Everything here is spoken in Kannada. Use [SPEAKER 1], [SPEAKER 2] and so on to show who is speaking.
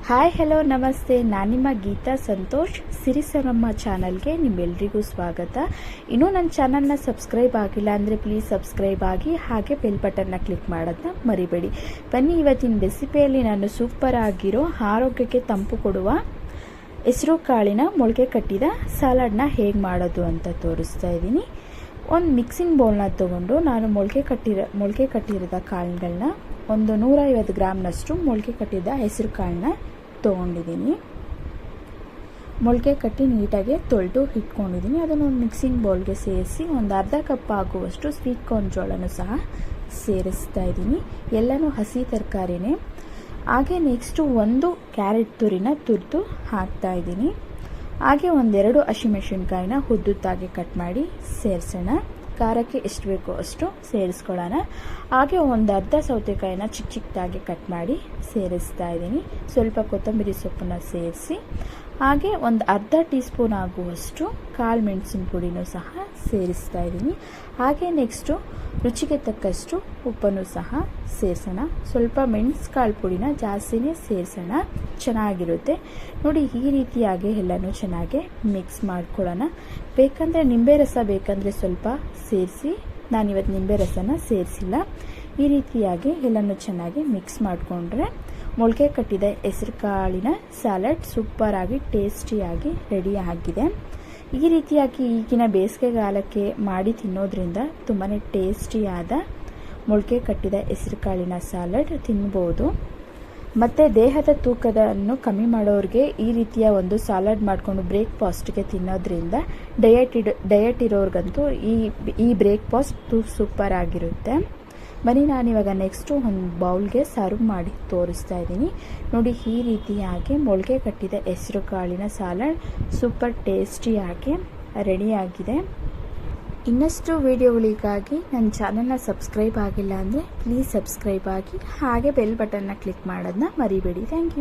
[SPEAKER 1] ಹಾಯ್ ಹಲೋ ನಮಸ್ತೆ, ನಾನು ನಿಮ್ಮ ಗೀತಾ ಸಂತೋಷ್. ಸಿರಿಸರಮ್ಮ ಚಾನಲ್ಗೆ ನಿಮ್ಮೆಲ್ರಿಗೂ ಸ್ವಾಗತ. ಇನ್ನೂ ನನ್ನ ಚಾನಲ್ನ ಸಬ್ಸ್ಕ್ರೈಬ್ ಆಗಿಲ್ಲ ಅಂದರೆ ಪ್ಲೀಸ್ ಸಬ್ಸ್ಕ್ರೈಬ್ ಆಗಿ, ಹಾಗೆ ಬೆಲ್ ಬಟನ್ನ ಕ್ಲಿಕ್ ಮಾಡೋದನ್ನ ಮರಿಬೇಡಿ. ಬನ್ನಿ, ಇವತ್ತಿನ ರೆಸಿಪಿಯಲ್ಲಿ ನಾನು ಸೂಪರ್ ಆಗಿರೋ ಆರೋಗ್ಯಕ್ಕೆ ತಂಪು ಕೊಡುವ ಹೆಸರು ಕಾಳಿನ ಮೊಳಕೆ ಕಟ್ಟಿದ ಸಲಾಡ್ನ ಹೇಗೆ ಮಾಡೋದು ಅಂತ ತೋರಿಸ್ತಾ ಇದ್ದೀನಿ. ಒಂದು ಮಿಕ್ಸಿಂಗ್ ಬೌಲ್ನ ತೊಗೊಂಡು ನಾನು ಮೊಳಕೆ ಕಟ್ಟಿರೋದ ಕಾಳುಗಳನ್ನ ಒಂದು 150 ಗ್ರಾಮ್ನಷ್ಟು ಮೊಳಕೆ ಕಟ್ಟಿದ ಹೆಸರು ಕಾಳನ್ನ ತೊಗೊಂಡಿದ್ದೀನಿ. ಮೊಳಕೆ ಕಟ್ಟಿ ನೀಟಾಗಿ ತೊಳೆದು ಇಟ್ಕೊಂಡಿದ್ದೀನಿ. ಅದನ್ನು ಒಂದು ಮಿಕ್ಸಿಂಗ್ ಬೌಲ್ಗೆ ಸೇರಿಸಿ ಒಂದು ಅರ್ಧ ಕಪ್ ಆಗುವಷ್ಟು ಸ್ವೀಟ್ ಕಾರ್ನ್ ಜೋಳನೂ ಸಹ ಸೇರಿಸ್ತಾ ಇದ್ದೀನಿ. ಎಲ್ಲನೂ ಹಸಿ ತರಕಾರಿನೇ. ಹಾಗೆ ನೆಕ್ಸ್ಟು ಒಂದು ಕ್ಯಾರೆಟ್ ತುರಿನ ತುರಿದು ಹಾಕ್ತಾ ಇದ್ದೀನಿ. ಹಾಗೆ ಒಂದೆರಡು ಹಸಿಮೆಣಸಿನ್ಕಾಯಿನ ಉದ್ದುತ್ತಾಗಿ ಕಟ್ ಮಾಡಿ ಸೇರಿಸೋಣ. ಖಾರಕ್ಕೆ ಎಷ್ಟು ಬೇಕೋ ಅಷ್ಟು ಸೇರಿಸ್ಕೊಳ್ಳೋಣ. ಹಾಗೆ ಒಂದು ಅರ್ಧ ಸೌತೆಕಾಯಿನ ಚಿಕ್ಕದಾಗಿ ಕಟ್ ಮಾಡಿ ಸೇರಿಸ್ತಾ ಇದ್ದೀನಿ. ಸ್ವಲ್ಪ ಕೊತ್ತಂಬರಿ ಸೊಪ್ಪನ್ನು ಸೇರಿಸಿ, ಹಾಗೆ ಒಂದು ಅರ್ಧ ಟೀ ಸ್ಪೂನ್ ಆಗುವಷ್ಟು ಕಾಳು ಮೆಣಸಿನ ಪುಡಿನೂ ಸಹ ಸೇರಿಸ್ತಾ ಇದ್ದೀನಿ. ಹಾಗೆ ನೆಕ್ಸ್ಟು ರುಚಿಗೆ ತಕ್ಕಷ್ಟು ಉಪ್ಪನ್ನು ಸಹ ಸೇರಿಸೋಣ. ಸ್ವಲ್ಪ ಮೆಣಸುಕಾಳು ಪುಡಿನ ಜಾಸ್ತಿನೇ ಸೇರಿಸೋಣ, ಚೆನ್ನಾಗಿರುತ್ತೆ. ನೋಡಿ, ಈ ರೀತಿಯಾಗಿ ಎಲ್ಲನೂ ಚೆನ್ನಾಗಿ ಮಿಕ್ಸ್ ಮಾಡ್ಕೊಳ್ಳೋಣ. ಬೇಕಂದರೆ ನಿಂಬೆ ರಸ ಬೇಕಂದರೆ ಸ್ವಲ್ಪ ಸೇರಿಸಿ. ನಾನಿವತ್ತು ನಿಂಬೆ ರಸನ ಸೇರಿಸಿಲ್ಲ. ಈ ರೀತಿಯಾಗಿ ಎಲ್ಲನೂ ಚೆನ್ನಾಗಿ ಮಿಕ್ಸ್ ಮಾಡಿಕೊಂಡ್ರೆ ಮೊಳಕೆ ಕಟ್ಟಿದ ಹೆಸರು ಕಾಳಿನ ಸಲಾಡ್ ಸೂಪರಾಗಿ ಟೇಸ್ಟಿಯಾಗಿ ರೆಡಿ ಆಗಿದೆ. ಈ ರೀತಿಯಾಗಿ ಈಗಿನ ಬೇಸಿಗೆಗಾಲಕ್ಕೆ ಮಾಡಿ ತಿನ್ನೋದ್ರಿಂದ ತುಂಬಾ ಟೇಸ್ಟಿಯಾದ ಮೊಳಕೆ ಕಟ್ಟಿದ ಹೆಸರು ಕಾಳಿನ ಸಲಾಡ್ ತಿನ್ಬೋದು. ಮತ್ತು ದೇಹದ ತೂಕವನ್ನು ಕಮ್ಮಿ ಮಾಡೋರಿಗೆ ಈ ರೀತಿಯ ಒಂದು ಸಲಾಡ್ ಮಾಡಿಕೊಂಡು ಬ್ರೇಕ್ಫಾಸ್ಟ್ಗೆ ತಿನ್ನೋದ್ರಿಂದ ಡಯಟ್ ಇರೋರ್ಗಂತೂ ಈ ಬ್ರೇಕ್ಫಾಸ್ಟ್ ಸೂಪರ್ ಆಗಿರುತ್ತೆ. ಬನ್ನಿ, ನಾನಿವಾಗ ನೆಕ್ಸ್ಟು ಒಂದು ಬೌಲ್ಗೆ ಸರ್ವ್ ಮಾಡಿ ತೋರಿಸ್ತಾ ಇದ್ದೀನಿ. ನೋಡಿ, ಈ ರೀತಿಯಾಗಿ ಮೊಳಕೆ ಕಟ್ಟಿದ ಹೆಸರು ಕಾಳಿನ ಸಲಾಡ್ ಸೂಪರ್ ಟೇಸ್ಟಿಯಾಗಿ ರೆಡಿಯಾಗಿದೆ. ಇನ್ನಷ್ಟು ವಿಡಿಯೋಗಳಿಗಾಗಿ ನನ್ನ ಚಾನಲ್ನ ಸಬ್ಸ್ಕ್ರೈಬ್ ಆಗಿಲ್ಲ ಅಂದರೆ ಪ್ಲೀಸ್ ಸಬ್ಸ್ಕ್ರೈಬ್ ಆಗಿ, ಹಾಗೆ ಬೆಲ್ ಬಟನ್ನ ಕ್ಲಿಕ್ ಮಾಡೋದನ್ನ ಮರಿಬೇಡಿ. Thank you.